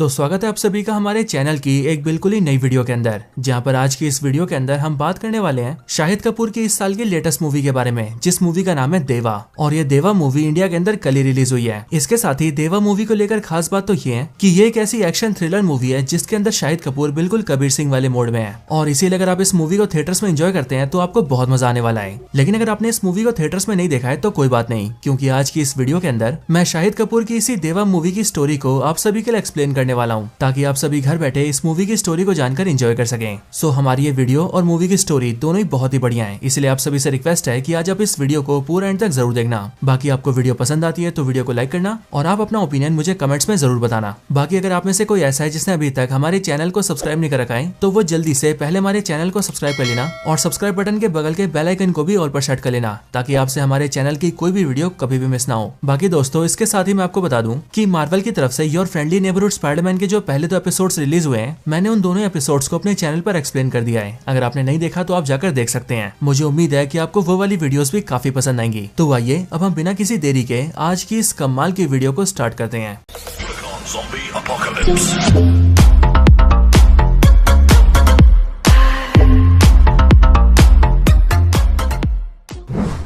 तो स्वागत है आप सभी का हमारे चैनल की एक बिल्कुल ही नई वीडियो के अंदर, जहां पर आज की इस वीडियो के अंदर हम बात करने वाले हैं शाहिद कपूर की इस साल की लेटेस्ट मूवी के बारे में, जिस मूवी का नाम है देवा। और ये देवा मूवी इंडिया के अंदर कल ही रिलीज हुई है। इसके साथ ही देवा मूवी को लेकर खास बात तो ये है कि ये एक ऐसी एक्शन थ्रिलर मूवी है जिसके अंदर शाहिद कपूर बिल्कुल कबीर सिंह वाले मोड में है। और इसीलिए अगर आप इस मूवी को थिएटर्स में एंजॉय करते हैं तो आपको बहुत मजा आने वाला है। लेकिन अगर आपने इस मूवी को थिएटर्स में नहीं देखा है तो कोई बात नहीं, क्योंकि आज की इस वीडियो के अंदर मैं शाहिद कपूर की इसी देवा मूवी की स्टोरी को आप सभी के लिए एक्सप्लेन करने वाला हूँ, ताकि आप सभी घर बैठे इस मूवी की स्टोरी को जानकर एंजॉय कर सकें। सो हमारी ये वीडियो और मूवी की स्टोरी दोनों ही बहुत ही बढ़िया है, इसलिए आप सभी से रिक्वेस्ट है कि आज आप इस वीडियो को पूरा एंड तक जरूर देखना। बाकी आपको वीडियो पसंद आती है तो वीडियो को लाइक करना और आप अपना ओपिनियन मुझे कमेंट्स में जरूर बताना। बाकी अगर आप में से कोई ऐसा है जिसने अभी तक हमारे चैनल को सब्सक्राइब नहीं कर रखा है तो वो जल्दी से पहले हमारे चैनल को सब्सक्राइब कर लेना और सब्सक्राइब बटन के बगल के बेल आइकन को भी ऑल पर सेट कर लेना, ताकि आपसे हमारे चैनल की कोई भी वीडियो कभी भी मिस ना हो। बाकी दोस्तों, इसके साथ ही मैं आपको बता दूं कि मार्वल की तरफ से योर फ्रेंडली नेबरहुड स्पाइडरमैन के जो पहले 2 एपिसोड्स रिलीज हुए हैं, मैंने उन दोनों एपिसोड्स को अपने चैनल पर एक्सप्लेन कर दिया है। अगर आपने नहीं देखा तो आप जाकर देख सकते हैं। मुझे उम्मीद है कि आपको वो वाली वीडियोस भी काफी पसंद आएंगी। तो आइए अब हम बिना किसी देरी के आज की इस कमाल की वीडियो को स्टार्ट करते हैं।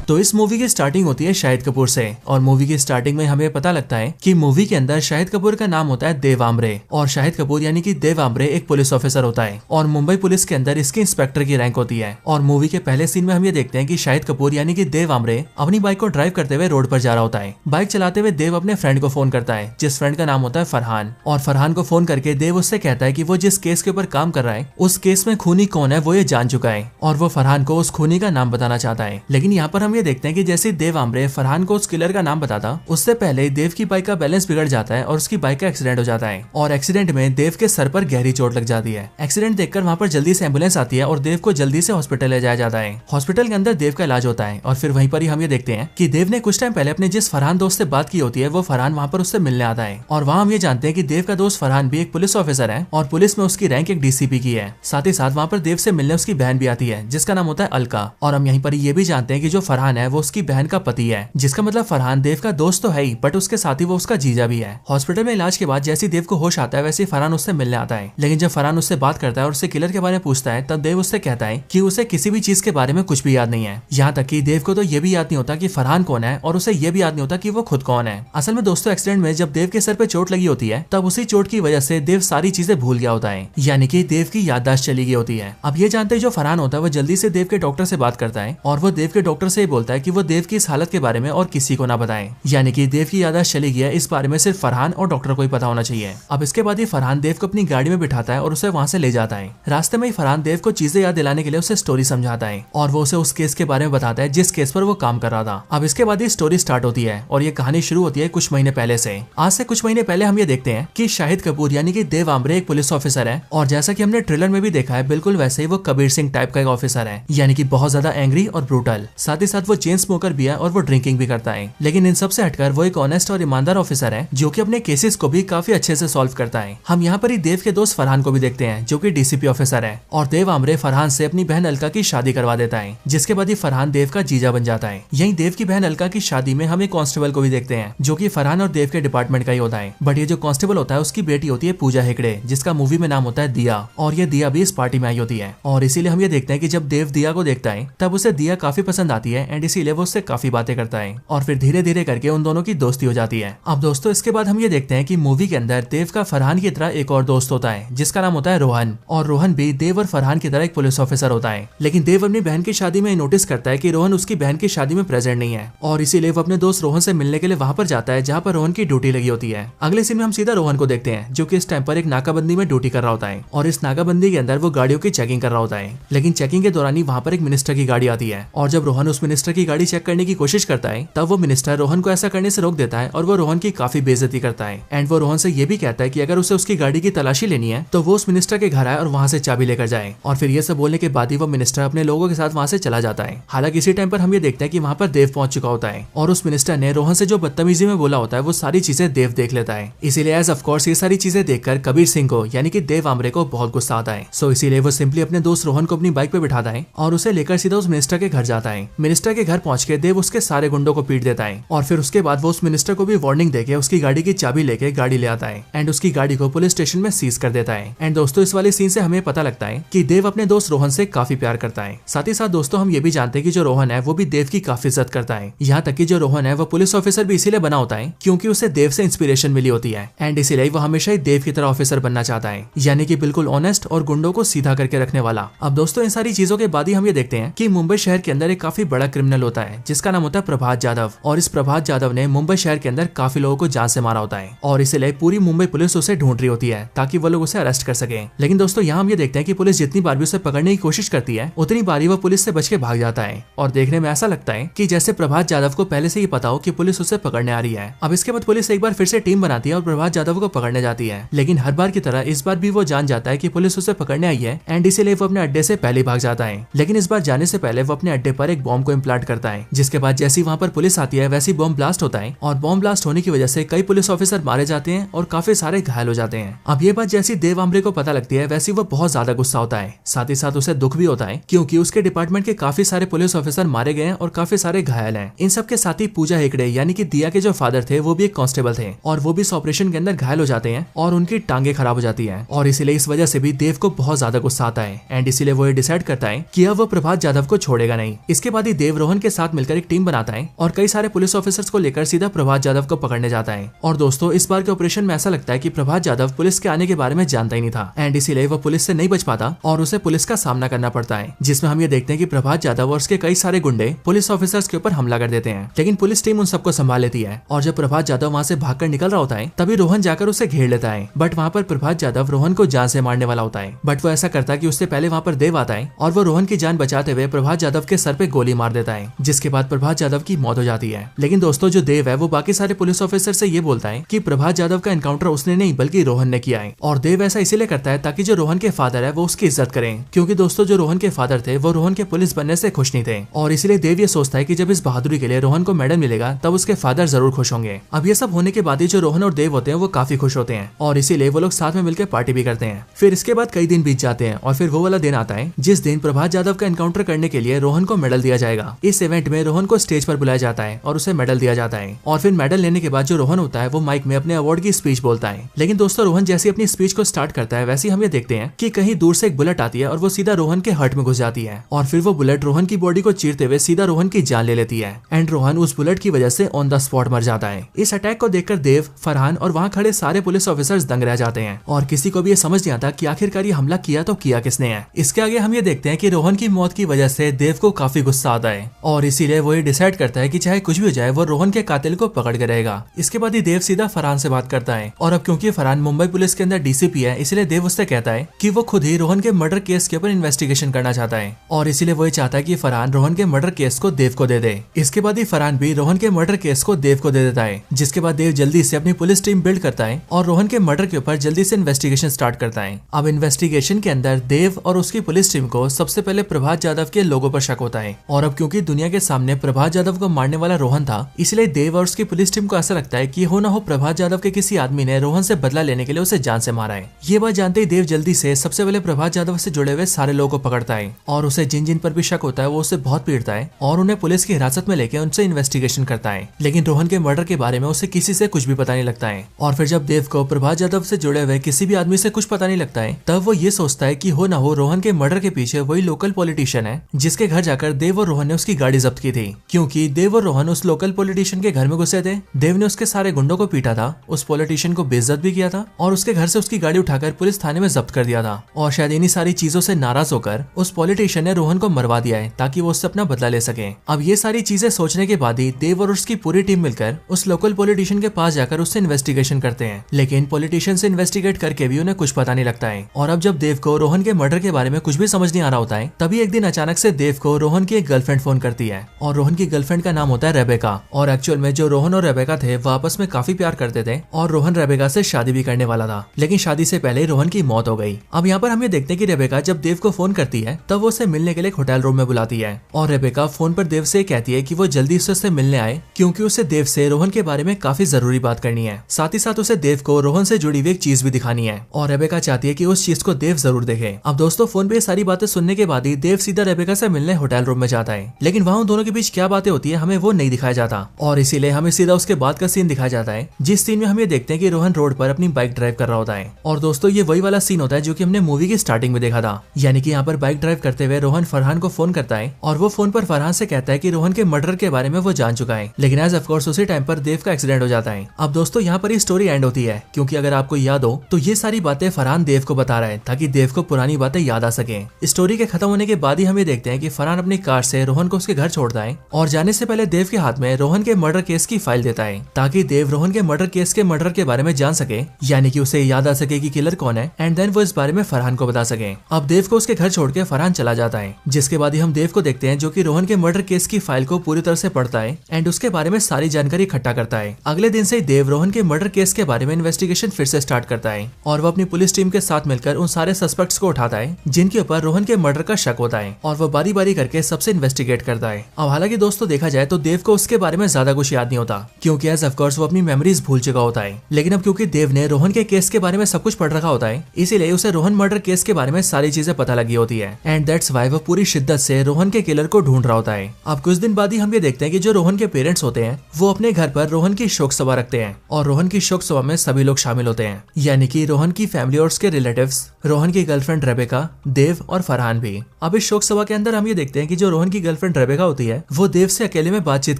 तो इस मूवी की स्टार्टिंग होती है शाहिद कपूर से, और मूवी की स्टार्टिंग में हमें पता लगता है कि मूवी के अंदर शाहिद कपूर का नाम होता है देव आमरे, और शाहिद कपूर यानी कि देव आमरे एक पुलिस ऑफिसर होता है और मुंबई पुलिस के अंदर इसके इंस्पेक्टर की रैंक होती है। और मूवी के पहले सीन में हम ये देखते हैं कि शाहिद कपूर यानी कि देव आमरे अपनी बाइक को ड्राइव करते हुए रोड पर जा रहा होता है। बाइक चलाते हुए देव अपने फ्रेंड को फोन करता है, जिस फ्रेंड का नाम होता है फरहान। और फरहान को फोन करके देव उससे कहता है कि वो जिस केस के ऊपर काम कर रहा है उस केस में खूनी कौन है वो ये जान चुका है, और वो फरहान को उस खूनी का नाम बताना चाहता है। लेकिन यहाँ पर हम ये देखते हैं कि जैसे देव आमरे फरहान को उस किलर का नाम बताता, उससे पहले देव की बाइक का बैलेंस बिगड़ जाता है और उसकी बाइक का एक्सीडेंट हो जाता है। और एक्सीडेंट में देव के सर पर गहरी चोट लग जाती है। एक्सीडेंट देखकर वहाँ पर जल्दी से एम्बुलेंस आती है और देव को जल्दी से हॉस्पिटल ले जाया जाता है। हॉस्पिटल के अंदर देव का इलाज होता है और फिर वहीं पर ही हम ये देखते हैं कि देव ने कुछ टाइम पहले अपने जिस फरहान दोस्त से बात की होती है वो फरहान वहाँ पर उससे मिलने आता है। और वहाँ हम ये जानते हैं कि देव का दोस्त फरहान भी एक पुलिस ऑफिसर है और पुलिस में उसकी रैंक एक डीसीपी की है। साथ ही साथ वहाँ पर देव से मिलने उसकी बहन भी आती है, जिसका नाम होता है अलका। और हम यहीं पर ये भी जानते हैं कि जो फरहान है वो उसकी बहन का पति है, जिसका मतलब फरहान देव का दोस्त तो है ही, बट उसके साथ ही वो उसका जीजा भी है। हॉस्पिटल में इलाज के बाद जैसे देव को होश आता है वैसे फरहान उससे मिलने आता है। लेकिन जब फरहान उससे बात करता है और उससे किलर के बारे में पूछता है तब देव उससे कहता है कि उसे किसी भी चीज के बारे में कुछ भी याद नहीं है। यहाँ तक कि देव को तो ये भी याद नहीं होता कि फरहान कौन है, और उसे ये भी याद नहीं होता कि वो खुद कौन है। असल में दोस्तों, एक्सीडेंट में जब देव के सर पे चोट लगी होती है तब उसी चोट की वजह से देव सारी चीजें भूल गया होता है, यानी कि देव की याददाश्त चली गई होती है। अब ये जानते जो फरहान होता है वो जल्दी से देव के डॉक्टर से बात करता है और वो देव के डॉक्टर से बोलता है कि वो देव की इस हालत के बारे में और किसी को ना बताएं, यानी कि देव की याददाश्त चली गई है, इस बारे में सिर्फ फरहान और डॉक्टर को ही पता होना चाहिए। अब इसके बाद ही फरहान देव को अपनी गाड़ी में बिठाता है और उसे वहाँ से ले जाता है। रास्ते में ही फरहान देव को चीजें याद दिलाने के लिए उसे स्टोरी समझाता है और वो उसे उस केस के बारे में बताता है जिस केस पर वो काम कर रहा था। अब इसके बाद ही स्टोरी स्टार्ट होती है और ये कहानी शुरू होती है कुछ महीने पहले से। आज से कुछ महीने पहले हम ये देखते हैं कि शाहिद कपूर यानी कि देव आमरे एक पुलिस ऑफिसर है, और जैसा कि हमने ट्रेलर में भी देखा है बिल्कुल वैसे ही वो कबीर सिंह टाइप का एक ऑफिसर है, यानी कि बहुत ज्यादा एंग्री और ब्रूटल। साथ ही साथ वो चेन स्मोकर भी है और वो ड्रिंकिंग भी करता है। लेकिन इन सबसे हटकर वो एक ऑनेस्ट और ईमानदार ऑफिसर है जो कि अपने केसेस को भी काफी अच्छे से सॉल्व करता है। हम यहाँ पर ही देव के दोस्त फरहान को भी देखते हैं जो कि डीसीपी ऑफिसर है, और देव आमरे फरहान से अपनी बहन अलका की शादी करवा देता है, जिसके बाद ही फरहान देव का जीजा बन जाता है। यही देव की बहन अलका की शादी में हम एक कांस्टेबल को भी देखते हैं जो कि फरहान और देव के डिपार्टमेंट का ही होता है। बट ये जो कांस्टेबल होता है उसकी बेटी होती है पूजा हेगड़े, जिसका मूवी में नाम होता है दिया, और ये दिया भी इस पार्टी में आई होती है। और इसीलिए हम ये देखते हैं कि जब देव दिया को देखता है तब उसे दिया काफी पसंद आती है एंड इसीलिए वो उससे काफी बातें करता है और फिर धीरे धीरे करके उन दोनों की दोस्ती हो जाती है। अब दोस्तों, इसके बाद हम ये देखते हैं कि मूवी के अंदर देव का फरहान की तरह एक और दोस्त होता है जिसका नाम होता है रोहन, और रोहन भी देव और फरहान की तरह एक पुलिस ऑफिसर होता है। लेकिन देव अपनी बहन की शादी में नोटिस करता है कि रोहन उसकी बहन की शादी में प्रेजेंट नहीं है, और इसीलिए वो अपने दोस्त रोहन से मिलने के लिए वहाँ पर जाता है जहाँ पर रोहन की ड्यूटी लगी होती है। अगले सीन में हम सीधा रोहन को देखते हैं जो कि इस टाइम पर एक नाकाबंदी में ड्यूटी कर रहा होता है, और इस नाकाबंदी के अंदर वो गाड़ियों की चेकिंग कर रहा होता है। लेकिन चेकिंग के दौरान ही वहाँ पर एक मिनिस्टर की गाड़ी आती है, और जब रोहन उस मिनिस्टर की गाड़ी चेक करने की कोशिश करता है तब वो मिनिस्टर रोहन को ऐसा करने से रोक देता है और वो रोहन की काफी बेइज्जती करता है। एंड वो रोहन से ये भी कहता है कि अगर उसे उसकी गाड़ी की तलाशी लेनी है तो वो उस मिनिस्टर के घर आए और वहाँ से चाबी लेकर जाए। और फिर ये सब बोलने के बाद ही वो मिनिस्टर अपने लोगों के साथ वहाँ से चला जाता है। हालांकि इसी टाइम पर हम ये देखते हैं कि वहाँ पर देव पहुंच चुका होता है, और उस मिनिस्टर ने रोहन से जो बदतमीजी में बोला होता है वो सारी चीजें देव देख लेता है। इसीलिए एज ऑफकोर्स ये सारी चीजें देखकर कबीर सिंह को यानी कि देव आमरे को बहुत गुस्सा आता है। सो इसीलिए वो सिंपली अपने दोस्त रोहन को अपनी बाइक पे बिठाता है और उसे लेकर सीधा उस मिनिस्टर के घर जाता है। मिनिस्टर के घर पहुंच के देव उसके सारे गुंडों को पीट देता है और फिर उसके बाद वो उस मिनिस्टर को भी वार्निंग देके उसकी गाड़ी की चाबी लेके गाड़ी ले आता है एंड उसकी गाड़ी को पुलिस स्टेशन में सीज कर देता है। एंड दोस्तों इस वाले सीन से हमें पता लगता है कि देव अपने दोस्त रोहन से काफी प्यार करता है। साथ ही साथ दोस्तों हम ये भी जानते हैं कि जो रोहन है वो भी देव की काफी इज्जत करता है। यहाँ तक कि जो रोहन है वो पुलिस ऑफिसर भी इसीलिए बना होता है क्योंकि उसे देव से इंस्पिरेशन मिली होती है एंड इसीलिए वो हमेशा ही देव की तरह ऑफिसर बनना चाहता है, यानी कि बिल्कुल ऑनेस्ट और गुंडों को सीधा करके रखने वाला। अब दोस्तों इन सारी चीजों के बाद ही हम ये देखते हैं कि मुंबई शहर के अंदर एक काफी बड़ा क्रिमिनल होता है जिसका नाम होता है प्रभात जाधव। और इस प्रभात जाधव ने मुंबई शहर के अंदर काफी लोगों को जान से मारा होता है और इसीलिए पूरी मुंबई पुलिस उसे ढूंढ रही होती है ताकि वो लोग उसे अरेस्ट कर सके। लेकिन दोस्तों यहाँ हम ये देखते हैं कि पुलिस जितनी बार भी उसे पकड़ने की कोशिश करती है उतनी बारी वो पुलिस से बच के भाग जाता है और देखने में ऐसा लगता है कि जैसे प्रभात जाधव को पहले से ही पता हो कि पुलिस उसे पकड़ने आ रही है। अब इसके बाद पुलिस एक बार फिर से टीम बनाती है और प्रभात जाधव को पकड़ने जाती है, लेकिन हर बार की तरह इस बार भी वो जान जाता है कि पुलिस उसे पकड़ने आई है एंड इसीलिए वो अपने अड्डे से पहले भाग जाता है। लेकिन इस बार जाने से पहले वो अपने अड्डे पर एक बॉम्ब को इम्प्लांट करता है, जिसके बाद जैसी वहाँ पर पुलिस आती है वैसी बॉम्ब ब्लास्ट होता है और बॉम्ब ब्लास्ट होने की वजह से कई पुलिस ऑफिसर मारे जाते हैं और काफी सारे घायल हो जाते हैं। अब ये बात जैसी देव आमरे को पता लगती है वैसी वो बहुत ज्यादा गुस्सा होता है, साथ ही साथ उसे दुख भी होता है क्योंकि उसके डिपार्टमेंट के काफी सारे पुलिस ऑफिसर मारे गए हैं और काफी सारे घायल हैं। इन सब के साथ ही पूजा हेगड़े यानी कि दिया के जो फादर थे वो भी एक कांस्टेबल थे और वो भी इस ऑपरेशन के अंदर घायल हो जाते हैं और उनकी टांगे खराब हो जाती है और इसीलिए इस वजह से भी देव को बहुत ज्यादा गुस्सा आता है एंड इसीलिए वो ये डिसाइड करता है कि अब वो प्रभात जाधव को छोड़ेगा नहीं। इसके बाद ही देव रोहन के साथ मिलकर एक टीम बनाता है और कई सारे पुलिस ऑफिसर्स को लेकर सीधा प्रभात जाधव को पकड़ने जाता है। और दोस्तों इस बार के ऑपरेशन में ऐसा लगता है कि प्रभात जाधव पुलिस के आने के बारे में जानता ही नहीं था एंड इसीलिए वो पुलिस से नहीं बच पाता और उसे पुलिस का सामना करना पड़ता है, जिसमें हम ये देखते हैं कि प्रभात जाधव और उसके कई सारे गुंडे पुलिस ऑफिसर्स के ऊपर हमला कर देते हैं। लेकिन पुलिस टीम उन सबको संभाल लेती है और जब प्रभात जाधव वहाँ से भागकर निकल रहा होता है तभी रोहन जाकर उसे घेर लेता है, बट वहाँ पर प्रभात जाधव रोहन को जान से मारने वाला होता है। बट वो ऐसा करता है कि उससे पहले वहाँ पर देव आता है और वो रोहन की जान बचाते हुए प्रभात जाधव के सर पे गोली मार देता है, जिसके बाद प्रभात जाधव की मौत हो जाती है। लेकिन दोस्तों जो देव है वो बाकी सारे पुलिस ऑफिसर से ये बोलता है कि प्रभात जाधव का एनकाउंटर उसने नहीं बल्कि रोहन ने किया है और देव ऐसा इसीलिए करता है ताकि जो रोहन के फादर है वो उसकी इज्जत करें, क्योंकि दोस्तों जो रोहन के फादर थे वो रोहन के पुलिस बनने से खुश नहीं थे और इसीलिए देव ये सोचता है कि जब इस बहादुरी के लिए रोहन को मेडल मिलेगा तब उसके फादर जरूर खुश होंगे। अब ये सब होने के बाद ही जो रोहन और देव होते हैं वो काफी खुश होते हैं और इसीलिए वो लोग साथ में मिलकर पार्टी भी करते हैं। फिर इसके बाद कई दिन बीत जाते हैं और फिर वो वाला दिन आता है जिस दिन प्रभात जाधव का एनकाउंटर करने के लिए रोहन को मेडल दिया जाएगा। इस इवेंट में रोहन को स्टेज पर बुलाया जाता है और उसे मेडल दिया जाता है और फिर मेडल लेने के बाद जो रोहन होता है वो माइक में अपने अवार्ड की स्पीच बोलता है। लेकिन दोस्तों रोहन जैसी अपनी स्पीच को स्टार्ट करता है वैसे हम ये देखते हैं कि कहीं दूर से एक बुलेट आती है और वो सीधा रोहन के हार्ट में घुस जाती है और फिर वो बुलेट रोहन की बॉडी को चीरते हुए सीधा रोहन की जान ले लेती है एंड रोहन उस बुलेट की वजह से ऑन द स्पॉट मर जाता है। इस अटैक को देखकर देव, फरहान और वहाँ खड़े सारे पुलिस ऑफिसर्स दंग रह जाते हैं और किसी को भी ये समझ नहीं आता कि आखिरकार ये हमला किया तो किया किसने है। इसके आगे हम ये देखते हैं कि रोहन की मौत की वजह से देव को काफी गुस्सा आता है और इसीलिए वो ये डिसाइड करता है कि चाहे कुछ भी हो जाए वो रोहन के कातिल को पकड़ के रहेगा। इसके बाद ही देव सीधा फरहान से बात करता है और अब क्योंकि फरहान मुंबई पुलिस के अंदर डीसीपी है इसलिए देव उससे कहता है कि वो खुद ही रोहन के मर्डर केस के ऊपर इन्वेस्टिगेशन करना चाहता है और इसीलिए वो चाहता है कि फरहान रोहन के मर्डर केस को देव को दे दे। इसके बाद ही फरहान भी रोहन के मर्डर केस को देव को दे देता है, जिसके बाद देव जल्दी से अपनी पुलिस टीम बिल्ड करता है और रोहन के मर्डर के ऊपर जल्दी से इन्वेस्टिगेशन स्टार्ट करता है। अब इन्वेस्टिगेशन के अंदर देव और उसकी पुलिस टीम को सबसे पहले प्रभात जाधव के लोगों पर शक होता है और अब क्योंकि दुनिया के सामने प्रभात जाधव को मारने वाला रोहन था इसलिए देव और उसकी पुलिस टीम को ऐसा लगता है कि हो ना हो प्रभात जाधव के किसी आदमी ने रोहन से बदला लेने के लिए उसे जान से मारा है। ये बात जानते ही देव जल्दी से सबसे पहले प्रभात जाधव से जुड़े हुए सारे लोगों को पकड़ता है और उसे जिन जिन पर भी शक होता है वो उसे बहुत पीटता है और उन्हें पुलिस की हिरासत में लेकर उनसे इन्वेस्टिगेशन करता है। लेकिन रोहन के मर्डर के बारे में उसे किसी से कुछ भी पता नहीं लगता है और फिर जब देव को प्रभात जाधव से जुड़े हुए किसी भी आदमी से कुछ पता नहीं लगता है तब वो ये सोचता है कि हो ना हो रोहन के मर्डर के पीछे वही लोकल पॉलिटिशियन है जिसके घर जाकर देव और रोहन ने उसकी गाड़ी जब्त की थी, क्योंकि देव और रोहन उस लोकल पॉलिटिशियन के घर में घुसे थे। देव ने उसके सारे गुंडों को पीटा था, उस पॉलिटिशियन को बेइज्जत भी किया था और उसके घर से उसकी गाड़ी उठाकर पुलिस थाने में जब्त कर दिया था और शायद इन्हीं सारी चीजों से नाराज होकर उस पॉलिटिशियन ने रोहन को मरवा दिया है ताकि वो उससे अपना बदला ले सके। अब ये सारी चीजें सोचने के बाद ही देव और उसकी पूरी टीम मिलकर उस लोकल पॉलिटिशियन के पास जाकर उससे इन्वेस्टिगेशन करते हैं, लेकिन पॉलिटिशियन से इन्वेस्टिगेट करके भी उन्हें कुछ पता नहीं लगता है। और अब जब देव को रोहन के मर्डर के बारे में कुछ भी समझ नहीं आ रहा होता है तभी एक दिन अचानक से देव को रोहन की एक गर्लफ्रेंड फोन करती है और रोहन की गर्लफ्रेंड का नाम होता है रेबेका और एक्चुअल में जो रोहन और रेबेका थे वो आपस में काफी प्यार करते थे और रोहन रेबेका से शादी भी करने वाला था, लेकिन शादी से पहले रोहन की मौत हो गई। अब यहाँ पर हम ये देखते हैं कि रेबेका जब देव को फोन करती है तब वो उसे मिलने के लिए एक होटल रूम में बुलाती है और रेबेका फोन पर देव से कहती है कि वो जल्दी से उससे मिलने आए क्योंकि उसे देव से रोहन के बारे में काफी जरूरी बात करनी है। साथ ही साथ उसे देव को रोहन से जुड़ी हुई एक चीज भी दिखानी है और रेबेका चाहती है कि उस चीज को देव जरूर देखे। अब दोस्तों फोन पे सारी बातें सुनने के बाद ही देव सीधा रेबेका से मिलने होटल रूम में जाता है लेकिन वहाँ उन दोनों के बीच क्या बातें होती है हमें वो नहीं दिखाया जाता, और इसीलिए हमें सीधा उसके बाद का सीन दिखाया जाता है, जिस सीन में हम ये देखते हैं कि रोहन रोड पर अपनी बाइक ड्राइव कर रहा होता है। और दोस्तों ये वही वाला सीन होता है जो कि हमने मूवी की स्टार्टिंग में देखा था, यानी कि यहाँ पर बाइक ड्राइव करते हुए रोहन फरहान को फोन करता है और वो फोन पर फरहान से कहता है कि रोहन के मर्डर के बारे में वो जान चुका है, लेकिन एज ऑफ कोर्स उसी टाइम पर देव का एक्सीडेंट हो जाता है। अब दोस्तों यहाँ पर ये स्टोरी एंड होती है, क्योंकि अगर आपको याद हो तो ये सारी बातें फरहान देव को बता रहा है ताकि देव को पुरानी बातें याद आ सके। स्टोरी के खत्म होने के बाद ही हम ये देखते हैं कि फरहान अपनी कार से रोहन को उसके घर छोड़ता है और जाने से पहले देव के हाथ में रोहन के मर्डर केस की फाइल देता है, ताकि देव रोहन के मर्डर केस के मर्डर के बारे में जान सके, यानी कि उसे याद आ सके कि किलर कौन है, एंड देन वो इस बारे में फरहान को बता सके। अब देव को उसके घर छोड़ के फरहान चला जाता है, जिसके बाद ही हम देव को देखते हैं जो कि रोहन के मर्डर केस की फाइल को पूरी तरह से पढ़ता है एंड उसके बारे में सारी जानकारी इकट्ठा करता है। अगले दिन से ही देव रोहन के मर्डर केस के बारे में इन्वेस्टिगेशन फिर से स्टार्ट करता है और वो अपनी पुलिस टीम के साथ मिलकर उन सारे सस्पेक्ट्स को उठाता है जिनके ऊपर रोहन के मर्डर का शक होता है, और वो बारी बारी करके सबसे इन्वेस्टिगेट करता है। अब हालांकि दोस्तों देखा जाए तो देव को उसके बारे में ज्यादा कुछ याद नहीं होता, क्योंकि एज ऑफ कोर्स वो अपनी मेमोरीज भूल चुका होता है। लेकिन अब क्योंकि देव ने रोहन के केस के बारे में सब कुछ पढ़ रखा होता है, इसीलिए उसे रोहन मर्डर केस के बारे में सारी चीजें पता लगी होती है, एंड दैट्स व्हाई वो पूरी शिद्दत से रोहन के किलर को ढूंढ रहा होता है। अब कुछ दिन बाद ही हम ये देखते हैं कि जो रोहन के पेरेंट्स होते हैं वो अपने घर पर रोहन की शोक सभा रखते हैं, और रोहन की शोक सभा में सभी लोग शामिल होते हैं, यानी कि रोहन की फैमिली और उसके रिलेटिव्स, रोहन की गर्लफ्रेंड रेबेका, देव और फरहान भी। अब इस शोक सभा के अंदर हम ये देखते हैं कि जो रोहन की गर्लफ्रेंड रेबेका होती है वो देव से अकेले में बातचीत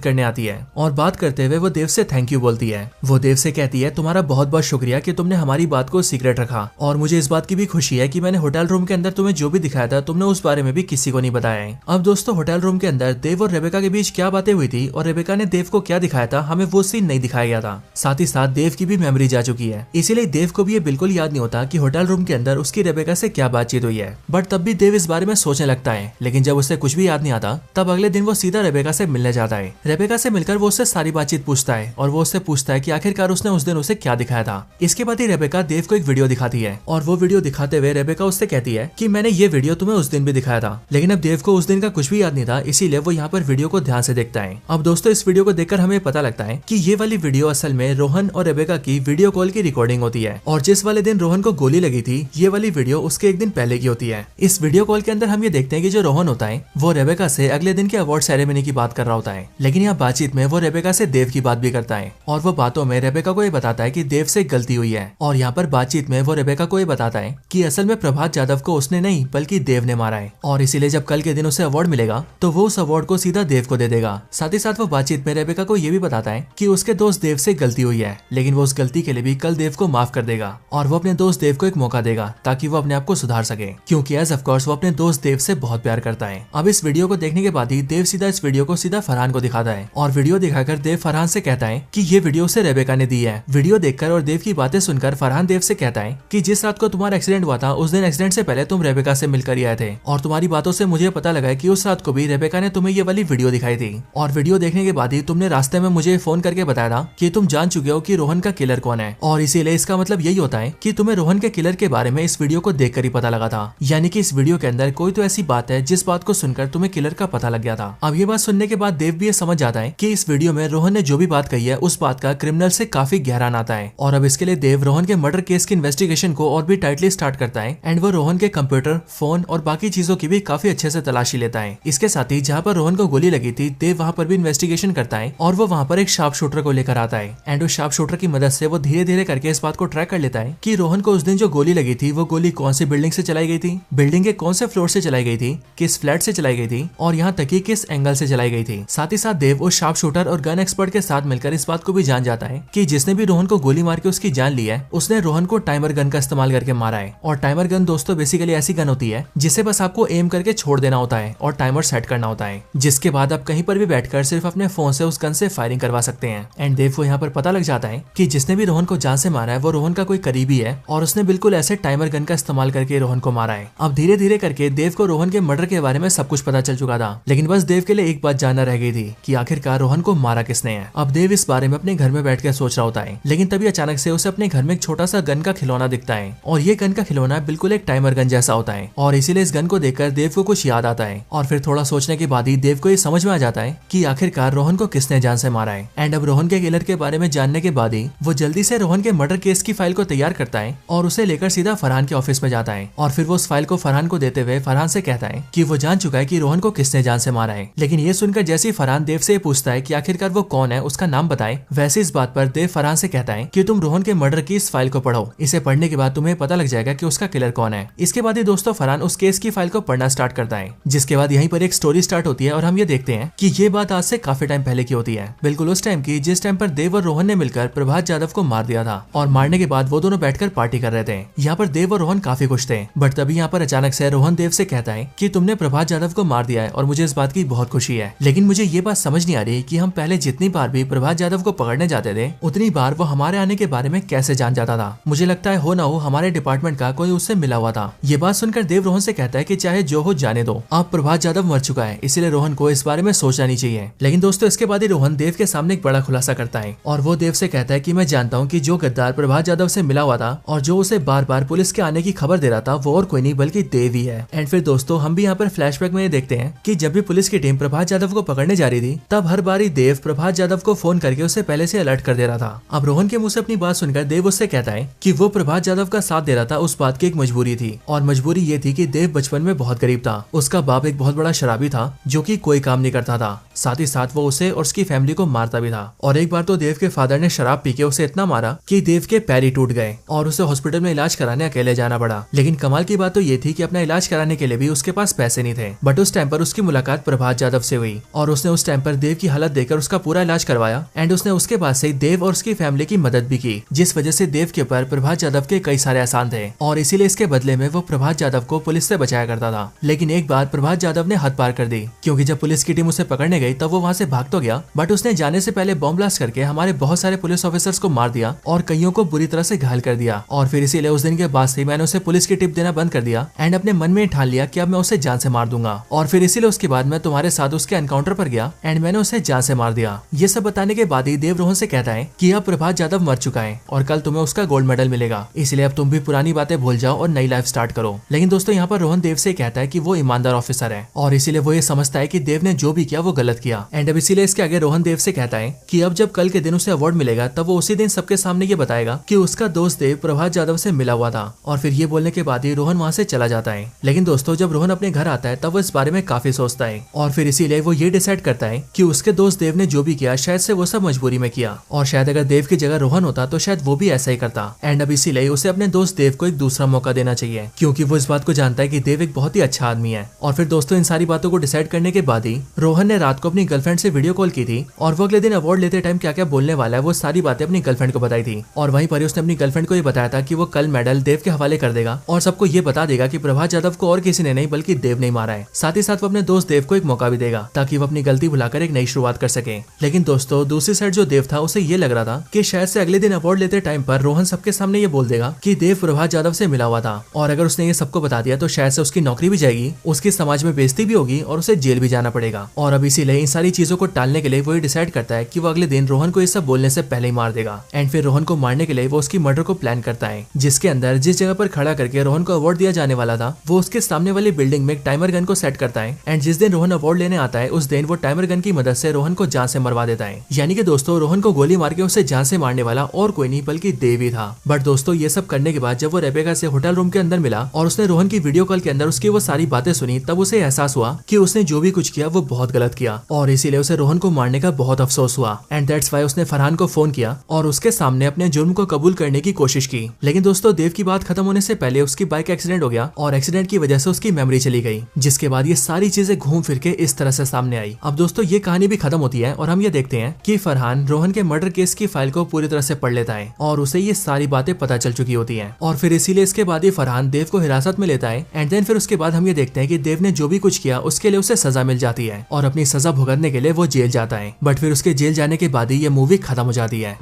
करने आती है, और बात करते हुए वो देव से थैंक यू बोलती है। वो देव से कहती है तुम्हारा बहुत बहुत शुक्रिया कि तुमने हमारी बात को सीक्रेट रखा, और मुझे इस बात की भी खुशी है कि मैंने होटल रूम के अंदर तुम्हें जो भी दिखाया था तुमने उस बारे में भी किसी को नहीं बताया है। अब दोस्तों होटल रूम के अंदर देव और रेबेका के बीच क्या बातें हुई थी और रेबेका ने देव को क्या दिखाया था हमें वो सीन नहीं दिखाया गया था। साथ ही साथ देव की भी मेमोरी जा चुकी है, इसीलिए देव को भी ये बिल्कुल याद नहीं होता कि होटल रूम के अंदर उसकी रेबेका से क्या बातचीत हुई है। बट तब भी देव इस बारे में सोचने लगता है, लेकिन जब उसे कुछ भी याद नहीं आता तब अगले दिन वो सीधा रेबेका से मिलने जाता है। रेबेका से मिलकर वो उससे सारी बातचीत पूछता है और वो उससे पूछता है कि आखिरकार उसने उस दिन उसे क्या दिखाया था। इसके बाद ही रेबेका देव को एक वीडियो दिखाती है, और वो वीडियो दिखाते हुए रेबेका उससे कहती है कि मैंने ये वीडियो तुम्हें उस दिन भी दिखाया था। लेकिन अब देव को उस दिन का कुछ भी याद नहीं था, इसीलिए वो यहाँ पर वीडियो को ध्यान से देखता है। अब दोस्तों इस वीडियो को देखकर हमें पता लगता है कि ये वाली वीडियो असल में रोहन और रेबेका की वीडियो कॉल की रिकॉर्डिंग होती है, और जिस वाले दिन रोहन को गोली लगी थी ये वाली वीडियो उसके एक दिन पहले की होती है। इस वीडियो कॉल के अंदर हम ये देखते हैं कि जो रोहन होता है वो रेबेका से अगले दिन के अवार्ड सेरेमनी की बात कर रहा होता है, लेकिन यहाँ बातचीत में वो रेबेका से देव की बात भी करता है, और वो बातों में रेबेका को ये बताता है कि देव से गलती हुई है। और यहाँ पर बातचीत में वो रेबेका को ये बताता है कि असल में प्रभात यादव को उसने नहीं बल्कि देव ने मारा है, और इसीलिए जब कल के दिन उसे अवार्ड मिलेगा तो वो उस अवार्ड को सीधा देव को दे देगा। साथ ही साथ वो बातचीत में रेबेका को ये भी बताता है कि उसके दोस्त देव से गलती हुई है, लेकिन वो उस गलती के लिए भी कल देव को माफ कर देगा, और वो अपने दोस्त देव को एक मौका देगा ताकि वो अपने आप को सुधार सके, क्योंकि एज ऑफ कोर्स वो अपने दोस्त देव से बहुत प्यार करता है। अब इस वीडियो को देखने के बाद ही देव सीधा इस वीडियो को सीधा फरहान को दिखाता है, और वीडियो दिखाकर देव फरहान से कहता है कि ये वीडियो उसे रेबेका ने दी है। वीडियो देखकर और देव की बातें सुनकर फरहान देव से कहता है कि जिस रात को तुम्हारा एक्सीडेंट हुआ था उस दिन एक्सीडेंट से पहले तुम रेबेका से मिलकर आए थे, और तुम्हारी बातों से मुझे पता लगा कि उस रात को भी रेबेका ने तुम्हें ये वाली वीडियो दिखाई थी, और वीडियो देखने के बाद ही तुमने रास्ते में मुझे फोन करके बताया था कि तुम जान चुके हो कि रोहन का किलर कौन है, और इसीलिए इसका मतलब यही होता है कि तुम्हें रोहन के किलर के बारे में इस वीडियो को देखकर ही पता लगा था, यानी कि इस वीडियो के अंदर कोई तो ऐसी बात है जिस बात को सुनकर तुम्हें किलर का पता लग गया था। अब ये बात सुनने के बाद देव भी ये समझ जाता है कि इस वीडियो में रोहन ने जो भी बात कही है उस बात का क्रिमिनल से काफी गहरा नाता है, और अब इसके लिए देव रोहन के मर्डर केस की इन्वेस्टिगेशन को और भी टाइटली स्टार्ट करता है, एंड वो रोहन के कंप्यूटर, फोन और बाकी चीजों की भी काफी अच्छे से तलाशी लेता है। इसके साथ ही जहाँ पर रोहन को गोली लगी थी देव वहाँ पर भी इन्वेस्टिगेशन करता है, और वो वहाँ पर एक शार्प शूटर को लेकर आता है, एंड उस शार्प शूटर की मदद से वो धीरे धीरे करके इस बात को ट्रैक कर लेता है कि रोहन को उस दिन जो गोली लगी थी वो गोली कौन सी बिल्डिंग से चलाई गई थी, बिल्डिंग के कौन से फ्लोर से चलाई गई थी, किस फ्लैट से चलाई गई थी, और यहाँ तक कि किस एंगल से चलाई गई थी। साथ ही साथ देव उस शार्प शूटर और गन एक्सपर्ट के साथ मिलकर इस बात को भी जान जाता है कि जिसने भी रोहन को गोली मार के उसकी जान ली है उसने रोहन को टाइमर गन का इस्तेमाल करके मारा है। और टाइमर गन दोस्तों बेसिकली ऐसी गन होती है जिसे बस आपको एम करके छोड़ देना होता है और टाइमर सेट करना होता है, जिसके बाद आप कहीं पर भी बैठकर सिर्फ अपने फोन से उस गन से फायरिंग करवा सकते हैं। एंड देव को यहाँ पर पता लग जाता है कि जिसने भी रोहन को जान से मारा है वो रोहन का कोई करीबी है, और उसने बिल्कुल ऐसे टाइमर गन का इस्तेमाल करके रोहन को मारा है। अब धीरे धीरे करके देव को रोहन के मर्डर के बारे में सब कुछ पता चल चुका था, लेकिन बस देव के लिए एक बात जानना रह गई थी कि आखिरकार रोहन को मारा किसने है। अब देव इस बारे में अपने घर में बैठ कर सोच रहा होता है, लेकिन तभी अचानक से उसे अपने घर में एक छोटा सा गन का खिलौना दिखता है, और ये गन का खिलौना बिल्कुल एक टाइमर गन जैसा होता है, और इसीलिए इस गन को देखकर देव को कुछ याद आता है, और फिर थोड़ा सोचने के बाद ही देव को ये समझ में आ जाता है कि आखिरकार रोहन को किसने जान से मारा है। एंड अब रोहन के किलर के बारे में जानने के बाद ही वो जल्दी से रोहन के मर्डर केस की फाइल को तैयार करता है और उसे लेकर सीधा फरहान के ऑफिस में जाता है, और फिर वो उस फाइल को फरहान को देते हुए फरहान से कहता है कि वो जान चुका है कि रोहन को किसने जान से मारा है। लेकिन ये सुनकर जैसे ही फरहान देव से पूछता है कि आखिरकार वो कौन है, उसका नाम बताए, वैसे इस बात पर देव फरहान से कहता है कि तुम रोहन के मर्डर की इस फाइल को पढ़ो, इसे पढ़ने के बाद तुम्हें पता लग जाएगा कि उसका किलर कौन है। इसके बाद ही दोस्तों फरहान उस केस की फाइल को पढ़ना स्टार्ट करता है, जिसके बाद यहीं पर एक स्टोरी स्टार्ट होती है और हम ये देखते हैं कि ये बात आज से काफी टाइम पहले की होती है, बिल्कुल उस टाइम की जिस टाइम पर देव और रोहन ने मिलकर प्रभात यादव को मार दिया था और मारने के बाद वो दोनों बैठकर पार्टी कर रहे थे। यहाँ पर देव और रोहन काफी खुश थे, बट तभी यहाँ पर अचानक से रोहन देव से कहता है कि तुमने प्रभात यादव को मार दिया है और मुझे इस बात की बहुत खुशी है, लेकिन मुझे ये बात समझ नहीं आ रही कि हम पहले जितनी बार भी प्रभात यादव को पकड़ने जाते थे उतनी बार वो हमारे आने के बारे में कैसे जान जाता था। मुझे लगता है हो ना हो हमारे डिपार्टमेंट का कोई उससे मिला हुआ था। ये बात सुनकर देव रोहन से कहता है कि चाहे जो हो जाने दो, अब प्रभात यादव मर चुका है, इसीलिए रोहन को इस बारे में सोचना नहीं चाहिए। लेकिन दोस्तों इसके बाद ही रोहन देव के सामने एक बड़ा खुलासा करता है और वो देव से कहता है कि मैं जानता हूँ कि जो गद्दार प्रभात यादव से मिला हुआ था और जो उसे बार बार पुलिस के आने की खबर दे रहा था वो और कोई नहीं बल्कि देव ही है। एंड फिर दोस्तों हम भी यहाँ पर फ्लैशबैक में देखते हैं कि जब भी पुलिस की टीम प्रभात यादव को पकड़ने जा रही थी तब हर बारी देव प्रभात यादव को फोन करके उसे पहले से अलर्ट कर दे रहा था। अब रोहन के मुंह से अपनी बात सुनकर देव उससे कहता है कि वो प्रभात यादव का साथ दे रहा था उस बात की एक मजबूरी थी, और मजबूरी ये थी कि देव बचपन में बहुत गरीब था। उसका बाप एक बहुत बड़ा शराबी था जो कि कोई काम नहीं करता था, साथ ही साथ वो उसे और उसकी फैमिली को मारता भी था। और एक बार तो देव के फादर ने शराब पी के उसे इतना मारा कि देव के पैर ही टूट गए और उसे हॉस्पिटल में इलाज कराने अकेले जाना पड़ा। लेकिन कमाल की बात तो ये थी कि अपना इलाज कराने के लिए भी उसके पास पैसे नहीं थे। बट उस टाइम पर उसकी मुलाकात प्रभात यादव से हुई और उसने उस टाइम पर देव की हालत देखकर उसका पूरा इलाज करवाया एंड उसने उसके बाद से देव और उसकी फैमिली की मदद भी की, जिस वजह से देव के ऊपर प्रभात यादव के कई सारे एहसान थे और इसीलिए इसके बदले में वो प्रभात यादव को पुलिस से बचाया करता था। लेकिन एक बार प्रभात यादव ने हद पार कर दी, क्योंकि जब पुलिस की टीम उसे पकड़ने गई तब वो वहाँ से भाग तो गया, बट उसने जाने से पहले बॉम्ब ब्लास्ट करके हमारे बहुत सारे पुलिस ऑफिसर्स को मार दिया और कईयों को बुरी तरह से घायल कर दिया। और फिर इसीलिए उस दिन के बाद से मैंने उसे पुलिस की टिप देना बंद कर दिया एंड अपने मन में ठान लिया कि अब मैं उसे जान से मार दूंगा। और फिर इसीलिए उसके बाद मैं तुम्हारे साथ उसके एनकाउंटर पर गया एंड मैंने उसे जान से मार दिया। ये सब बताने के बाद ही देव रोहन से कहता है कि अब प्रभात यादव मर चुका है और कल तुम्हें उसका गोल्ड मेडल मिलेगा, इसलिए अब तुम भी पुरानी बातें भूल जाओ और नई लाइफ स्टार्ट करो। लेकिन दोस्तों यहाँ पर रोहन देव से कहता है कि वो ईमानदार ऑफिसर है और इसीलिए वो ये समझता है कि देव ने जो भी किया वो गलत किया। एंड अब इसीलिए इसके आगे रोहन देव से कहता है कि अब जब कल के दिन उसे अवार्ड मिलेगा तब वो उसी दिन सबके सामने ये बताएगा कि उसका दोस्त देव प्रभात यादव से मिला हुआ था। और फिर ये बोलने के बाद ही रोहन वहाँ से चला जाता है। लेकिन दोस्तों जब रोहन अपने घर आता है तब वो इस बारे में काफी सोचता है और फिर इसीलिए वो ये डिसाइड करता है कि उसके दोस्त देव ने जो भी किया शायद से वो सब मजबूरी में किया और शायद अगर देव की जगह रोहन होता तो शायद वो भी ऐसा ही करता। एंड अब इसीलिए उसे अपने दोस्त देव को एक दूसरा मौका देना चाहिए, क्योंकि वो इस बात को जानता है कि देव एक बहुत ही अच्छा आदमी है। और फिर दोस्तों इन सारी बातों को डिसाइड करने के बाद ही रोहन ने रात को अपनी गर्लफ्रेंड से वीडियो कॉल की थी और वो अगले दिन अवार्ड लेते टाइम क्या क्या बोलने वाला है वो सारी बातें अपनी गर्लफ्रेंड को बताई थी। और वहीं पर उसने अपनी गर्लफ्रेंड को ये बताया था कि वो कल मेडल देव के हवाले कर देगा और सबको ये बता देगा कि प्रभात यादव को और किसी ने नहीं बल्कि देव ने मारा है। साथ ही साथ वो अपने दोस्त देव को एक मौका भी देगा ताकि वो अपनी गलती भुलाकर एक नई शुरुआत कर सके। लेकिन दोस्तों दूसरी साइड जो देव था उसे ये लग रहा था कि शायद से अगले दिन अवार्ड लेते टाइम पर रोहन सबके सामने ये बोल देगा कि देव प्रभात यादव से मिला हुआ था और अगर उसने ये सबको बता दिया तो शायद से उसकी नौकरी भी जाएगी, उसकी समाज में बेइज्जती भी होगी और उसे जेल भी जाना पड़ेगा। और अब इसीलिए इन सारी चीजों को टालने के लिए वो डिसाइड करता है कि वो अगले दिन रोहन को ये सब बोलने से पहले ही मार देगा। एंड फिर रोहन को मारने के लिए वो उसकी मर्डर को प्लान करता है, जिसके अंदर जिस जगह पर खड़ा करके रोहन को अवार्ड दिया जाने वाला था वो उसके सामने वाली बिल्डिंग में एक टाइमर गन को सेट करता है। एंड जिस दिन रोहन अवार्ड लेने आता है उस दिन वो टाइमर गन की मदद से रोहन को जान से मरवा देता है। यानी कि दोस्तों रोहन को गोली मार के उसे जान से मारने वाला और कोई नहीं बल्कि देव ही था। बट दोस्तों ये सब करने के बाद जब वो रेबेका से होटल रूम के अंदर मिला और उसने रोहन की वीडियो कॉल के अंदर उसकी वो सारी बातें सुनी तब उसे एहसास हुआ कि उसने जो भी कुछ किया वो बहुत गलत किया और इसीलिए उसे रोहन को मारने का बहुत अफसोस हुआ। एंड दैट्स व्हाई उसने फरहान को फोन किया और उसके सामने अपने जुर्म को कबूल करने की कोशिश की। लेकिन दोस्तों देव की बात खत्म होने से पहले उसकी बाइक एक्सीडेंट हो गया और एक्सीडेंट की वजह से उसकी मेमोरी चली गई, जिसके बाद ये सारी चीजें घूम फिर के इस तरह से सामने आई। अब दोस्तों ये कहानी भी खत्म होती है और हम ये देखते हैं कि फरहान रोहन के मर्डर केस की फाइल को पूरी तरह से पढ़ लेता है और उसे ये सारी बातें पता चल चुकी होती हैं। और फिर इसीलिए इसके बाद ही फरहान देव को हिरासत में लेता है एंड देन फिर उसके बाद हम ये देखते हैं कि देव ने जो भी कुछ किया उसके लिए उसे सजा मिल जाती है और अपनी सजा भुगतने के लिए वो जेल जाता है। बट फिर उसके जेल जाने के बाद ही ये मूवी खत्म हो जाती है।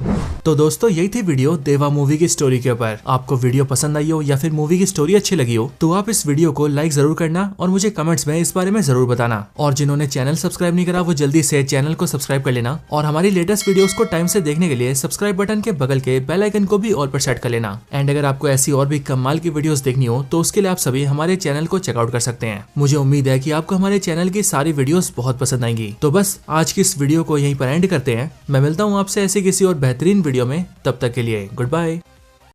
तो दोस्तों यही थी वीडियो देवा मूवी की स्टोरी के ऊपर। आपको वीडियो पसंद आई हो या फिर मूवी की स्टोरी अच्छी लगी हो तो आप इस वीडियो को लाइक जरूर करना और मुझे कमेंट्स में इस बारे में जरूर बताना। और जिन्होंने चैनल सब्सक्राइब नहीं करा वो जल्दी से चैनल को सब्सक्राइब कर लेना और हमारी लेटेस्ट वीडियोस को टाइम से देखने के लिए सब्सक्राइब बटन के बगल के बेल आइकन को भी ऑल पर सेट कर लेना। एंड अगर आपको ऐसी और भी कमाल की वीडियोस देखनी हो तो उसके लिए आप सभी हमारे चैनल को चेकआउट कर सकते हैं। मुझे उम्मीद है कि आपको हमारे चैनल की सारी वीडियोस बहुत पसंद आएंगी। तो बस आज की इस वीडियो को यहीं पर एंड करते हैं। मैं मिलता हूँ आपसे ऐसी किसी और बेहतरीन वीडियो में, तब तक के लिए गुड बाय।